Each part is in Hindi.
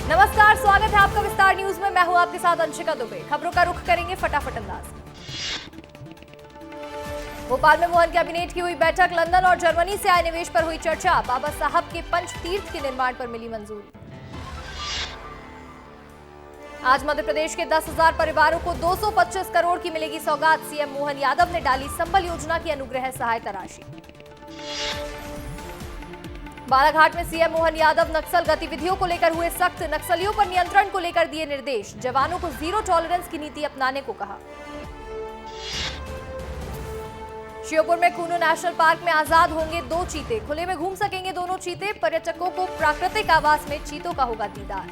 नमस्कार, स्वागत है आपका विस्तार न्यूज में। मैं हूं आपके साथ अंशिका दुबे। खबरों का रुख करेंगे फटाफट अंदाज। भोपाल में मोहन कैबिनेट की हुई बैठक। लंदन और जर्मनी से आए निवेश पर हुई चर्चा। बाबा साहब के पंच तीर्थ के निर्माण पर मिली मंजूरी। आज मध्य प्रदेश के 10,000 परिवारों को 225 करोड़ की मिलेगी सौगात। सीएम मोहन यादव ने डाली संबल योजना की अनुग्रह सहायता राशि। बालाघाट में सीएम मोहन यादव नक्सल गतिविधियों को लेकर हुए सख्त। नक्सलियों पर नियंत्रण को लेकर दिए निर्देश। जवानों को जीरो टॉलरेंस की नीति अपनाने को कहा। श्योपुर में कूनो नेशनल पार्क में आजाद होंगे 2 चीते। खुले में घूम सकेंगे दोनों चीते। पर्यटकों को प्राकृतिक आवास में चीतों का होगा दीदार।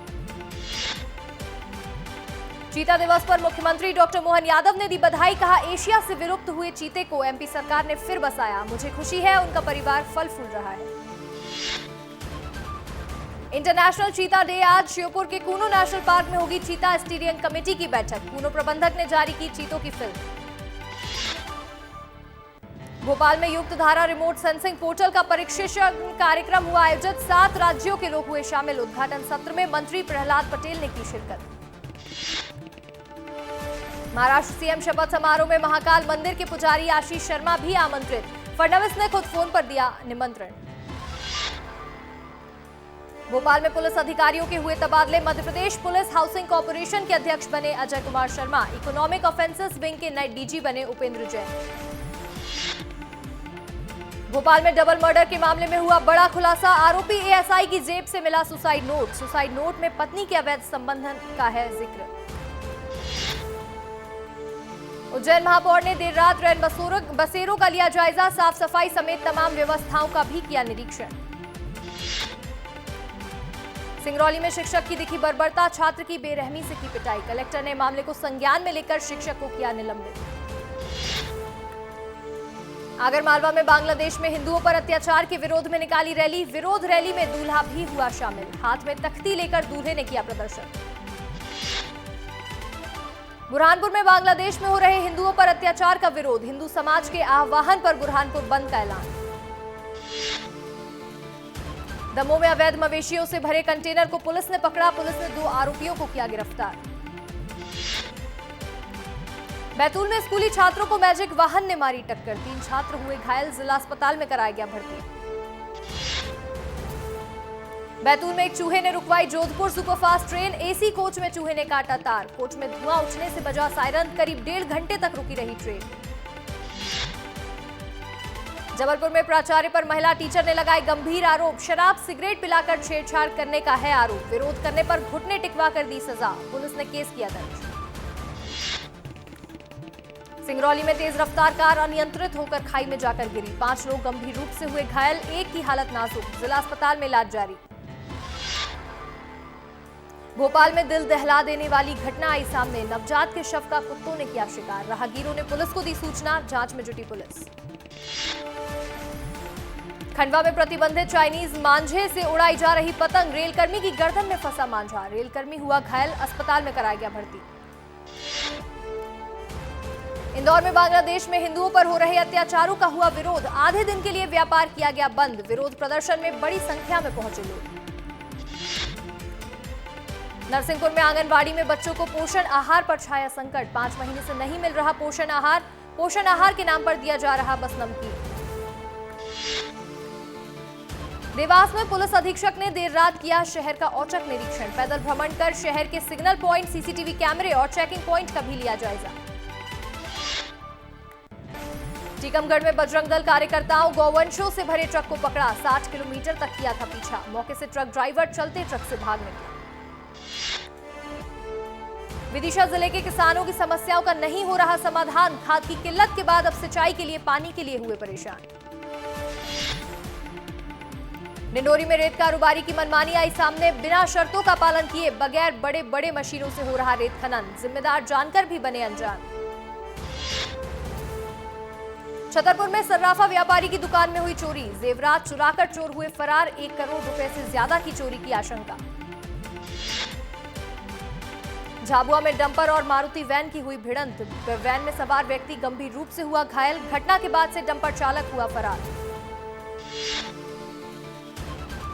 चीता दिवस पर मुख्यमंत्री डॉक्टर मोहन यादव ने दी बधाई। कहा, एशिया से विलुप्त हुए चीते को एमपी सरकार ने फिर बसाया। मुझे खुशी है, उनका परिवार फल फूल रहा है। इंटरनेशनल चीता डे आज। श्योपुर के कूनो नेशनल पार्क में होगी चीता स्टीयरिंग कमेटी की बैठक। कूनो प्रबंधक ने जारी की चीतों की फिल्म। भोपाल में युक्त धारा रिमोट सेंसिंग पोर्टल का प्रशिक्षण कार्यक्रम हुआ आयोजित। 7 राज्यों के लोग हुए शामिल। उद्घाटन सत्र में मंत्री प्रहलाद पटेल ने की शिरकत। महाराष्ट्र सीएम शपथ समारोह में महाकाल मंदिर के पुजारी आशीष शर्मा भी आमंत्रित। फडणवीस ने खुद फोन पर दिया निमंत्रण। भोपाल में पुलिस अधिकारियों के हुए तबादले। Madhya Pradesh police housing corporation के अध्यक्ष बने Ajay Kumar Sharma. Economic offences wing के नए डीजी बने उपेंद्र जैन। भोपाल में डबल मर्डर के मामले में हुआ बड़ा खुलासा। आरोपी एएसआई की जेब से मिला सुसाइड नोट। सुसाइड नोट में पत्नी के अवैध संबंधन का है जिक्र। उज्जैन महापौर ने देर रात रैन बसेरों का लिया जायजा। साफ सफाई समेत तमाम व्यवस्थाओं का भी किया निरीक्षण। सिंगरौली में शिक्षक की दिखी बर्बरता। छात्र की बेरहमी से की पिटाई। कलेक्टर ने मामले को संज्ञान में लेकर शिक्षक को किया निलंबित। आगरमालवा में बांग्लादेश में हिंदुओं पर अत्याचार के विरोध में निकाली रैली। विरोध रैली में दूल्हा भी हुआ शामिल। हाथ में तख्ती लेकर दूल्हे ने किया प्रदर्शन। बुरहानपुर में बांग्लादेश में हो रहे हिंदुओं पर अत्याचार का विरोध। हिंदू समाज के आह्वान पर बुरहानपुर बंद का ऐलान। दमोह में अवैध मवेशियों से भरे कंटेनर को पुलिस ने पकड़ा। पुलिस ने 2 आरोपियों को किया गिरफ्तार। बैतूल में स्कूली छात्रों को मैजिक वाहन ने मारी टक्कर। 3 छात्र हुए घायल। जिला अस्पताल में कराया गया भर्ती। बैतूल में एक चूहे ने रुकवाई Jodhpur superfast train. AC coach में चूहे ने काटा तार। कोच में धुआं उठने से बजा सायरन। करीब 1.5 घंटे तक रुकी रही ट्रेन। जबलपुर में प्राचार्य पर महिला टीचर ने लगाए गंभीर आरोप। शराब सिगरेट पिलाकर छेड़छाड़ करने का है आरोप। विरोध करने पर घुटने टिकवा कर दी सजा। पुलिस ने केस किया दर्ज। सिंगरौली में तेज रफ्तार कार अनियंत्रित होकर खाई में जाकर गिरी। 5 लोग गंभीर रूप से हुए घायल। एक की हालत नाजुक। जिला अस्पताल में इलाज जारी। भोपाल में दिल दहला देने वाली घटना आई सामने। नवजात के शव का कुत्तों ने किया शिकार। राहगीरों ने पुलिस को दी सूचना। जांच में जुटी पुलिस। खंडवा में प्रतिबंधित चाइनीज मांझे से उड़ाई जा रही पतंग। रेलकर्मी की गर्दन में फंसा मांझा। रेलकर्मी हुआ घायल। अस्पताल में कराया गया भर्ती। इंदौर में बांग्लादेश में हिंदुओं पर हो रहे अत्याचारों का हुआ विरोध। आधे दिन के लिए व्यापार किया गया बंद। विरोध प्रदर्शन में बड़ी संख्या में पहुंचे लोग। नरसिंहपुर में आंगनबाड़ी में बच्चों को पोषण आहार पर छाया संकट। 5 महीने से नहीं मिल रहा पोषण आहार। पोषण आहार के नाम पर दिया जा रहा बस नमकीन। देवास में पुलिस अधीक्षक ने देर रात किया शहर का औचक निरीक्षण। पैदल भ्रमण कर शहर के सिग्नल पॉइंट, सीसीटीवी कैमरे और चेकिंग पॉइंट का भी लिया जायजा। टीकमगढ़ में बजरंग दल कार्यकर्ताओं गौवंशों से भरे ट्रक को पकड़ा। 60 किलोमीटर तक किया था पीछा। मौके से ट्रक ड्राइवर चलते ट्रक से भाग निकला। विदिशा जिले के किसानों की समस्याओं का नहीं हो रहा समाधान। खाद की किल्लत के बाद अब सिंचाई के लिए पानी के लिए हुए परेशान। डिंडोरी में रेत कारोबारी की मनमानी आई सामने। बिना शर्तों का पालन किए बगैर बड़े बड़े मशीनों से हो रहा रेत खनन। जिम्मेदार जानकर भी बने अनजान। छतरपुर में सर्राफा व्यापारी की दुकान में हुई चोरी। जेवरात चुराकर चोर हुए फरार। 1 करोड़ रुपए से ज्यादा की चोरी की आशंका। झाबुआ में डंपर और मारुति वैन की हुई भिड़ंत। वैन में सवार व्यक्ति गंभीर रूप से हुआ घायल। घटना के बाद से डंपर चालक हुआ फरार।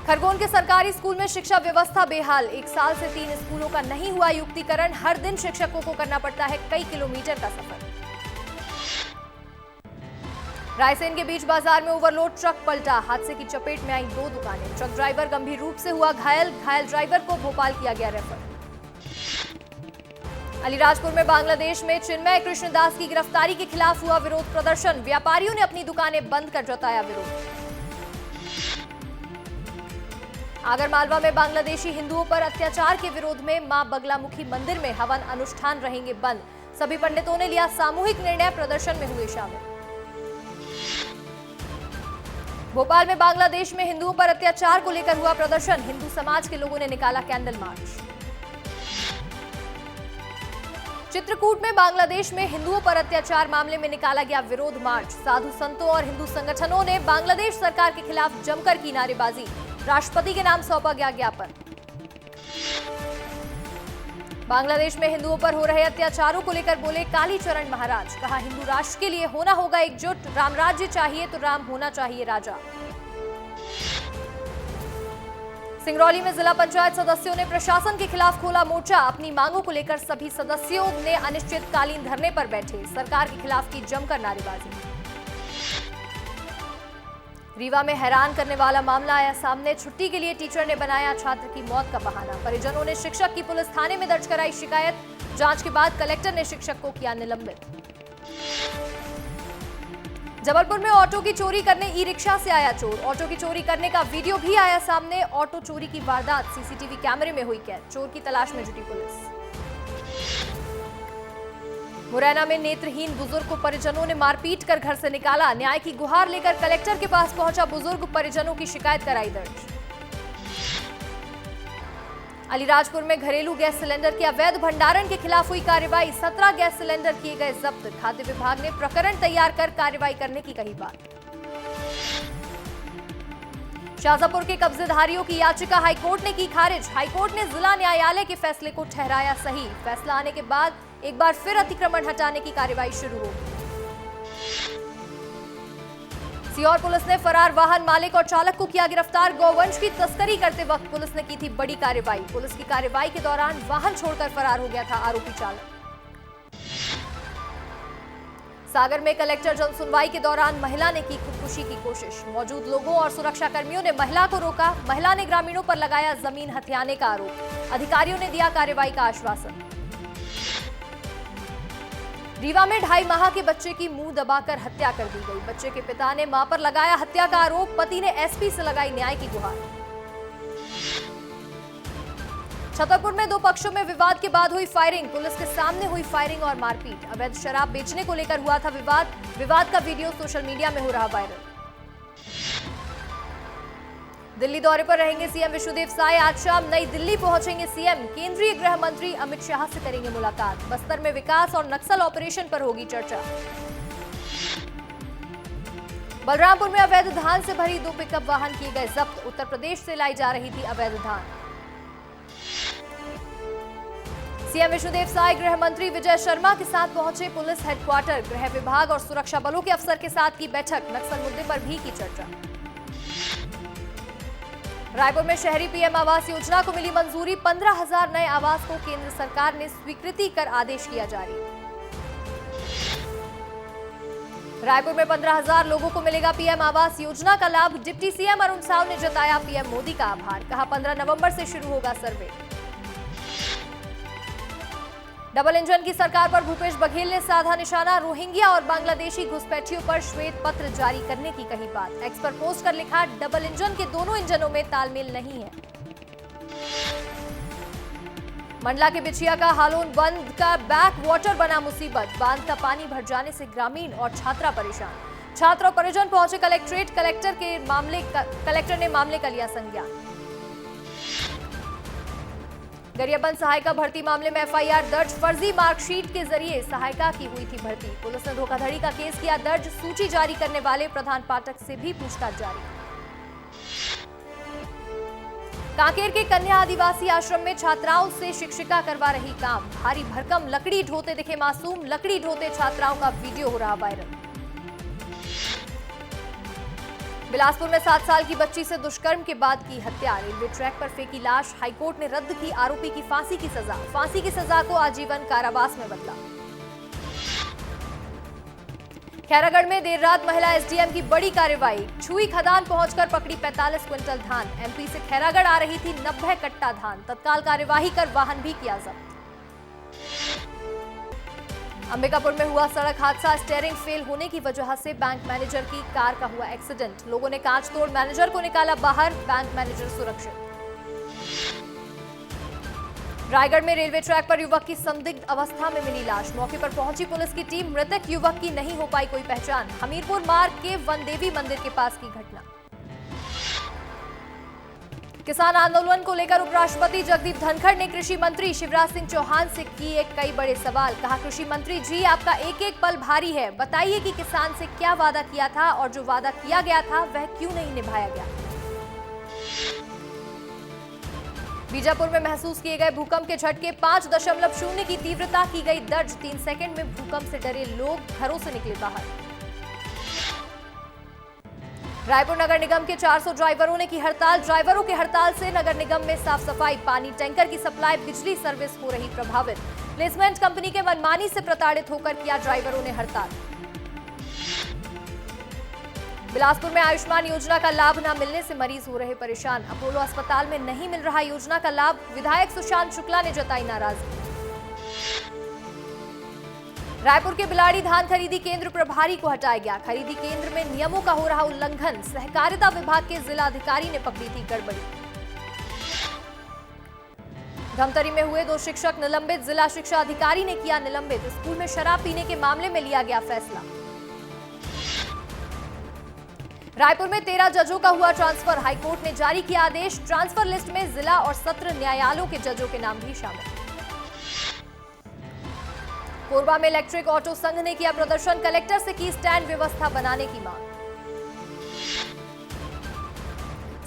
खरगोन के सरकारी स्कूल में शिक्षा व्यवस्था बेहाल। 1 साल से 3 स्कूलों का नहीं हुआ युक्तिकरण। हर दिन शिक्षकों को करना पड़ता है कई किलोमीटर का सफर। रायसेन के बीच बाजार में ओवरलोड ट्रक पलटा। हादसे की चपेट में आई 2 दुकानें। ट्रक ड्राइवर गंभीर रूप से हुआ घायल। घायल ड्राइवर को भोपाल किया गया रेफर। अलीराजपुर में बांग्लादेश में चिन्मय कृष्णदास की गिरफ्तारी के खिलाफ हुआ विरोध प्रदर्शन। व्यापारियों ने अपनी दुकानें बंद कर जताया विरोध। आगरमालवा में बांग्लादेशी हिंदुओं पर अत्याचार के विरोध में मां बगलामुखी मंदिर में हवन अनुष्ठान रहेंगे बंद। सभी पंडितों ने लिया सामूहिक निर्णय। प्रदर्शन में हुए शामिल। भोपाल में बांग्लादेश में हिंदुओं पर अत्याचार को लेकर हुआ प्रदर्शन। हिंदू समाज के लोगों ने निकाला कैंडल मार्च। चित्रकूट में बांग्लादेश में हिंदुओं पर अत्याचार मामले में निकाला गया विरोध मार्च। साधु संतों और हिंदू संगठनों ने बांग्लादेश सरकार के खिलाफ जमकर की नारेबाजी। राष्ट्रपति के नाम सौंपा गया ज्ञापन। बांग्लादेश में हिंदुओं पर हो रहे अत्याचारों को लेकर बोले कालीचरण महाराज। कहा हिंदू राष्ट्र के लिए होना होगा एकजुट। राम राज्य चाहिए तो राम होना चाहिए राजा। सिंगरौली में जिला पंचायत सदस्यों ने प्रशासन के खिलाफ खोला मोर्चा। अपनी मांगों को लेकर सभी सदस्यों ने अनिश्चितकालीन धरने पर बैठे। सरकार के खिलाफ की जमकर नारेबाजी। रीवा में हैरान करने वाला मामला आया सामने। छुट्टी के लिए टीचर ने बनाया छात्र की मौत का बहाना। परिजनों ने शिक्षक की पुलिस थाने में दर्ज कराई शिकायत। जांच के बाद कलेक्टर ने शिक्षक को किया निलंबित। जबलपुर में ऑटो की चोरी करने ई रिक्शा से आया चोर। ऑटो की चोरी करने का वीडियो भी आया सामने। ऑटो चोरी की वारदात सीसीटीवी कैमरे में हुई कैद। चोर की तलाश में जुटी पुलिस। मुरैना में नेत्रहीन बुजुर्ग को परिजनों ने मारपीट कर घर से निकाला। न्याय की गुहार लेकर कलेक्टर के पास पहुंचा बुजुर्ग। परिजनों की शिकायत कराई दर्ज। अलीराजपुर में घरेलू गैस सिलेंडर के अवैध भंडारण के खिलाफ हुई कार्रवाई। 17 गैस सिलेंडर किए गए जब्त। खाद्य विभाग ने प्रकरण तैयार कर कार्रवाई करने की कही बात। शाजापुर के कब्जेधारियों की याचिका हाईकोर्ट ने की खारिज। हाईकोर्ट ने जिला न्यायालय के फैसले को ठहराया सही। फैसला आने के बाद एक बार फिर अतिक्रमण हटाने की कार्रवाई शुरू होगी। सीहोर पुलिस ने फरार वाहन मालिक और चालक को किया गिरफ्तार। गौवंश की तस्करी करते वक्त पुलिस ने की थी बड़ी कार्रवाई। पुलिस की कार्रवाई के दौरान वाहन छोड़कर फरार हो गया था आरोपी चालक। सागर में कलेक्टर जन सुनवाई के दौरान महिला ने की खुदकुशी की कोशिश। मौजूद लोगों और सुरक्षा कर्मियों ने महिला को रोका। महिला ने ग्रामीणों पर लगाया जमीन हथियाने का आरोप। अधिकारियों ने दिया कार्रवाई का आश्वासन। रीवा में 2.5 माह के बच्चे की मुंह दबाकर हत्या कर दी गई। बच्चे के पिता ने मां पर लगाया हत्या का आरोप। पति ने एसपी से लगाई न्याय की गुहार। छतरपुर में 2 पक्षों में विवाद के बाद हुई फायरिंग। पुलिस के सामने हुई फायरिंग और मारपीट। अवैध शराब बेचने को लेकर हुआ था विवाद। विवाद का वीडियो सोशल मीडिया में हो रहा वायरल। दिल्ली दौरे पर रहेंगे सीएम विष्णुदेव साय। आज शाम नई दिल्ली पहुंचेंगे सीएम। केंद्रीय गृह मंत्री अमित शाह से करेंगे मुलाकात। बस्तर में विकास और नक्सल ऑपरेशन पर होगी चर्चा। बलरामपुर में अवैध धान से भरी 2 पिकअप वाहन किए गए जब्त। उत्तर प्रदेश से लाई जा रही थी अवैध धान। सीएम विष्णुदेव साय गृह मंत्री विजय शर्मा के साथ पहुंचे पुलिस हेडक्वार्टर। गृह विभाग और सुरक्षा बलों के अफसर के साथ की बैठक। नक्सल मुद्दे पर भी की चर्चा। रायपुर में शहरी पीएम आवास योजना को मिली मंजूरी। 15,000 नए आवास को केंद्र सरकार ने स्वीकृति कर आदेश किया जारी। रायपुर में 15,000 लोगों को मिलेगा पीएम आवास योजना का लाभ। डिप्टी सीएम अरुण साव ने जताया पीएम मोदी का आभार। कहा 15 नवंबर से शुरू होगा सर्वे। डबल इंजन की सरकार पर भूपेश बघेल ने साधा निशाना। रोहिंग्या और बांग्लादेशी घुसपैठियों पर श्वेत पत्र जारी करने की कही बात। एक्स पर पोस्ट कर लिखा डबल इंजन के दोनों इंजनों में तालमेल नहीं है। मंडला के बिछिया का हालोन बंद का बैक वाटर बना मुसीबत। बांध का पानी भर जाने से ग्रामीण और छात्रा परेशान। छात्र और परिजन पहुंचे कलेक्ट्रेट। कलेक्टर ने मामले का लिया संज्ञान। गरियाबंद सहायिका भर्ती मामले में एफआईआर दर्ज। फर्जी मार्कशीट के जरिए सहायिका की हुई थी भर्ती। पुलिस ने धोखाधड़ी का केस किया दर्ज। सूची जारी करने वाले प्रधान पाठक से भी पूछताछ जारी। कांकेर के कन्या आदिवासी आश्रम में छात्राओं से शिक्षिका करवा रही काम। भारी भरकम लकड़ी ढोते दिखे मासूम। लकड़ी ढोते छात्राओं का वीडियो हो रहा वायरल। बिलासपुर में 7 साल की बच्ची से दुष्कर्म के बाद की हत्या, रेलवे ट्रैक पर फेंकी लाश, हाईकोर्ट ने रद्द की आरोपी की फांसी की सजा। फांसी की सजा को आजीवन कारावास में बदला। खैरागढ़ में देर रात महिला एसडीएम की बड़ी कार्रवाई, छुई खदान पहुंचकर पकड़ी 45 क्विंटल धान। एमपी से खैरागढ़ आ रही थी 90 कट्टा धान, तत्काल कार्यवाही कर वाहन भी किया जब्त। अंबिकापुर में हुआ सड़क हादसा, स्टीयरिंग फेल होने की वजह से बैंक मैनेजर की कार का हुआ एक्सीडेंट। लोगों ने कांच तोड़ मैनेजर को निकाला बाहर, बैंक मैनेजर सुरक्षित। रायगढ़ में रेलवे ट्रैक पर युवक की संदिग्ध अवस्था में मिली लाश, मौके पर पहुंची पुलिस की टीम, मृतक युवक की नहीं हो पाई कोई पहचान। हमीरपुर मार्ग के वनदेवी मंदिर के पास की घटना। किसान आंदोलन को लेकर उपराष्ट्रपति जगदीप धनखड़ ने कृषि मंत्री शिवराज सिंह चौहान से किए कई बड़े सवाल। कहा, कृषि मंत्री जी आपका एक एक पल भारी है, बताइए कि किसान से क्या वादा किया था और जो वादा किया गया था वह क्यों नहीं निभाया गया। बीजापुर में महसूस किए गए भूकंप के झटके, 5.0 की तीव्रता की गई दर्ज। 3 सेकंड में भूकंप से डरे लोग घरों से निकले बाहर। रायपुर नगर निगम के 400 ड्राइवरों ने की हड़ताल, ड्राइवरों के हड़ताल से नगर निगम में साफ सफाई, पानी टैंकर की सप्लाई, बिजली सर्विस हो रही प्रभावित। प्लेसमेंट कंपनी के मनमानी से प्रताड़ित होकर किया ड्राइवरों ने हड़ताल। बिलासपुर में आयुष्मान योजना का लाभ न मिलने से मरीज हो रहे परेशान, अपोलो अस्पताल में नहीं मिल रहा योजना का लाभ, विधायक सुशांत शुक्ला ने जताई नाराजगी। रायपुर के बिलाड़ी धान खरीदी केंद्र प्रभारी को हटाया गया, खरीदी केंद्र में नियमों का हो रहा उल्लंघन, सहकारिता विभाग के जिला अधिकारी ने पकड़ी थी गड़बड़ी। धमतरी में हुए 2 शिक्षक निलंबित, जिला शिक्षा अधिकारी ने किया निलंबित, स्कूल में शराब पीने के मामले में लिया गया फैसला। रायपुर में 13 जजों का हुआ ट्रांसफर, हाईकोर्ट ने जारी किया आदेश, ट्रांसफर लिस्ट में जिला और सत्र न्यायालयों के जजों के नाम भी शामिल। कोरबा में इलेक्ट्रिक ऑटो संघ ने किया प्रदर्शन, कलेक्टर से की स्टैंड व्यवस्था बनाने की मांग।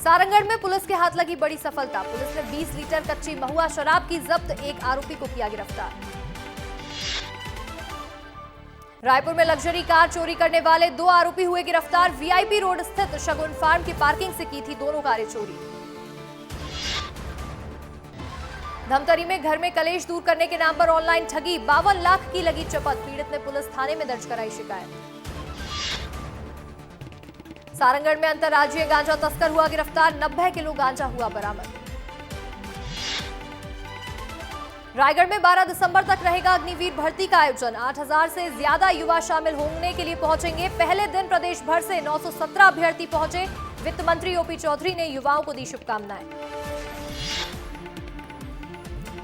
सारंगढ़ में पुलिस के हाथ लगी बड़ी सफलता, पुलिस ने 20 लीटर कच्ची महुआ शराब की जब्त, एक आरोपी को किया गिरफ्तार। रायपुर में लग्जरी कार चोरी करने वाले 2 आरोपी हुए गिरफ्तार, वीआईपी रोड स्थित शगुन फार्म की पार्किंग से की थी दोनों कारें चोरी। धमतरी में घर में कलेश दूर करने के नाम पर ऑनलाइन ठगी, 52 लाख की लगी चपत, पीड़ित ने पुलिस थाने में दर्ज कराई शिकायत। सारंगढ़ में अंतर्राज्यीय गांजा तस्कर हुआ गिरफ्तार, 90 किलो गांजा हुआ बरामद। रायगढ़ में 12 दिसंबर तक रहेगा अग्निवीर भर्ती का आयोजन, 8000 से ज्यादा युवा शामिल होने के लिए पहुंचेंगे। पहले दिन प्रदेश भर से 917 अभ्यर्थी पहुंचे, वित्त मंत्री ओपी चौधरी ने युवाओं को दी शुभकामनाएं।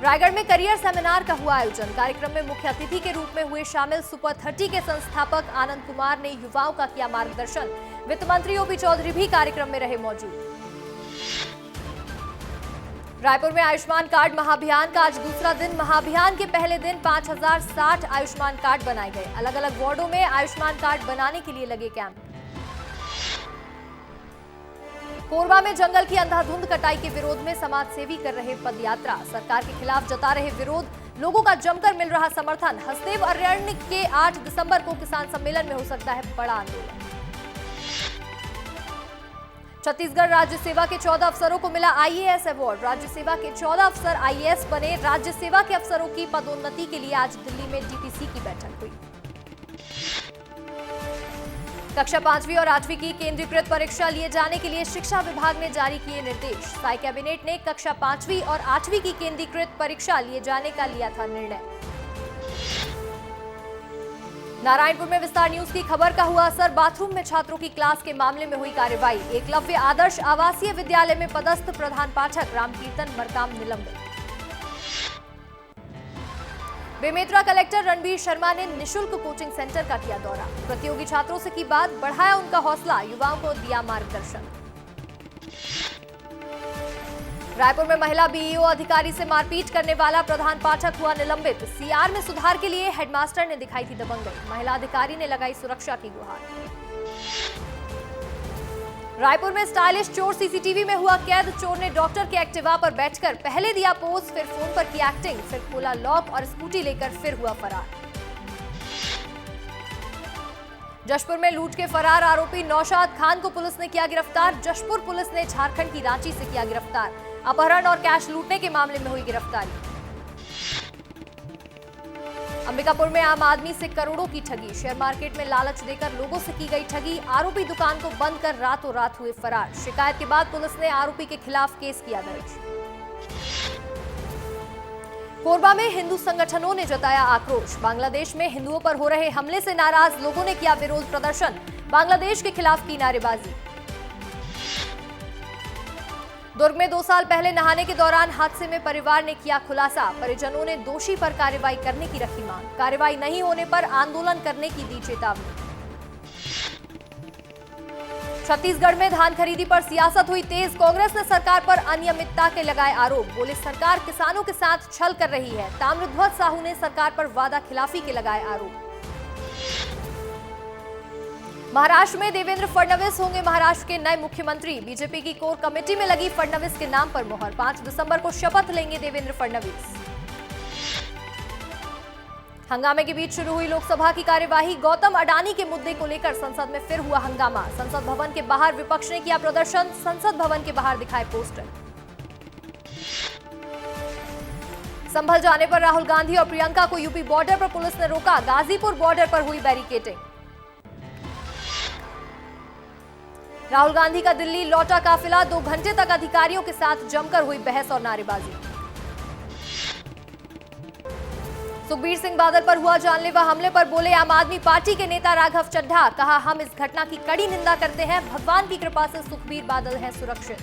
रायगढ़ में करियर सेमिनार का हुआ आयोजन, कार्यक्रम में मुख्य अतिथि के रूप में हुए शामिल सुपर 30 के संस्थापक आनंद कुमार ने युवाओं का किया मार्गदर्शन, वित्त मंत्री ओपी चौधरी भी कार्यक्रम में रहे मौजूद। रायपुर में आयुष्मान कार्ड महाअभियान का आज दूसरा दिन, महाअभियान के पहले दिन 5060 आयुष्मान कार्ड बनाए गए, अलग अलग वार्डों में आयुष्मान कार्ड बनाने के लिए लगे कैंप। कोरबा में जंगल की अंधाधुंध कटाई के विरोध में समाज सेवी कर रहे पदयात्रा, सरकार के खिलाफ जता रहे विरोध, लोगों का जमकर मिल रहा समर्थन। हसदेव अरण्य के 8 दिसंबर को किसान सम्मेलन में हो सकता है बड़ा आंदोलन। छत्तीसगढ़ राज्य सेवा के 14 अफसरों को मिला आईएएस अवार्ड, राज्य सेवा के 14 अफसर आईएएस बने। राज्य सेवा के अफसरों की पदोन्नति के लिए आज दिल्ली में डीपीसी की बैठक हुई। कक्षा 5वीं और 8वीं की केंद्रीकृत परीक्षा लिए जाने के लिए शिक्षा विभाग ने जारी किए निर्देश, साई कैबिनेट ने कक्षा 5वीं और 8वीं की केंद्रीकृत परीक्षा लिए जाने का लिया था निर्णय। नारायणपुर में विस्तार न्यूज की खबर का हुआ असर, बाथरूम में छात्रों की क्लास के मामले में हुई कार्रवाई, एकलव्य आदर्श आवासीय विद्यालय में पदस्थ प्रधान पाठक रामकीर्तन मरकाम निलंबित। बेमेतरा कलेक्टर रणबीर शर्मा ने निशुल्क कोचिंग सेंटर का किया दौरा, प्रतियोगी छात्रों से की बात, बढ़ाया उनका हौसला, युवाओं को दिया मार्गदर्शन। रायपुर में महिला बीईओ अधिकारी से मारपीट करने वाला प्रधान पाठक हुआ निलंबित, सीआर में सुधार के लिए हेडमास्टर ने दिखाई थी दबंगई, महिला अधिकारी ने लगाई सुरक्षा की गुहार। रायपुर में स्टाइलिश चोर सीसीटीवी में हुआ कैद, चोर ने डॉक्टर के एक्टिवा पर बैठकर पहले दिया पोज, फिर फोन पर की एक्टिंग, फिर खोला लॉक और स्कूटी लेकर फिर हुआ फरार। जशपुर में लूट के फरार आरोपी नौशाद खान को पुलिस ने किया गिरफ्तार। जशपुर पुलिस ने झारखंड की रांची से किया गिरफ्तार। अपहरण और कैश लूटने के मामले में हुई गिरफ्तारी। अंबिकापुर में आम आदमी से करोड़ों की ठगी। शेयर मार्केट में लालच देकर लोगों से की गई ठगी। आरोपी दुकान को बंद कर रातों रात हुए फरार। शिकायत के बाद पुलिस ने आरोपी के खिलाफ केस किया दर्ज। कोरबा में हिंदू संगठनों ने जताया आक्रोश। बांग्लादेश में हिंदुओं पर हो रहे हमले से नाराज लोगों ने किया विरोध प्रदर्शन। बांग्लादेश के खिलाफ की नारेबाजी। दुर्ग में 2 साल पहले नहाने के दौरान हादसे में परिवार ने किया खुलासा। परिजनों ने दोषी पर कार्रवाई करने की रखी मांग। कार्रवाई नहीं होने पर आंदोलन करने की दी चेतावनी। छत्तीसगढ़ में धान खरीदी पर सियासत हुई तेज। कांग्रेस ने सरकार पर अनियमितता के लगाए आरोप। बोले सरकार किसानों के साथ छल कर रही है। ताम्रध्वज साहू ने सरकार पर वादा खिलाफी के लगाए आरोप। महाराष्ट्र में देवेंद्र फडणवीस होंगे महाराष्ट्र के नए मुख्यमंत्री। बीजेपी की कोर कमेटी में लगी फडणवीस के नाम पर मोहर। 5 दिसंबर को शपथ लेंगे देवेंद्र फडणवीस। हंगामे के बीच शुरू हुई लोकसभा की कार्यवाही। गौतम अडानी के मुद्दे को लेकर संसद में फिर हुआ हंगामा। संसद भवन के बाहर विपक्ष ने किया प्रदर्शन। संसद भवन के बाहर दिखाए पोस्टर। संभल जाने पर राहुल गांधी और प्रियंका को यूपी बॉर्डर पर पुलिस ने रोका। गाजीपुर बॉर्डर पर हुई बैरिकेडिंग। राहुल गांधी का दिल्ली लौटा काफिला। 2 घंटे तक अधिकारियों के साथ जमकर हुई बहस और नारेबाजी। सुखबीर सिंह बादल पर हुआ जानलेवा हमले पर बोले आम आदमी पार्टी के नेता राघव चड्ढा। कहा हम इस घटना की कड़ी निंदा करते हैं। भगवान की कृपा से सुखबीर बादल हैं सुरक्षित।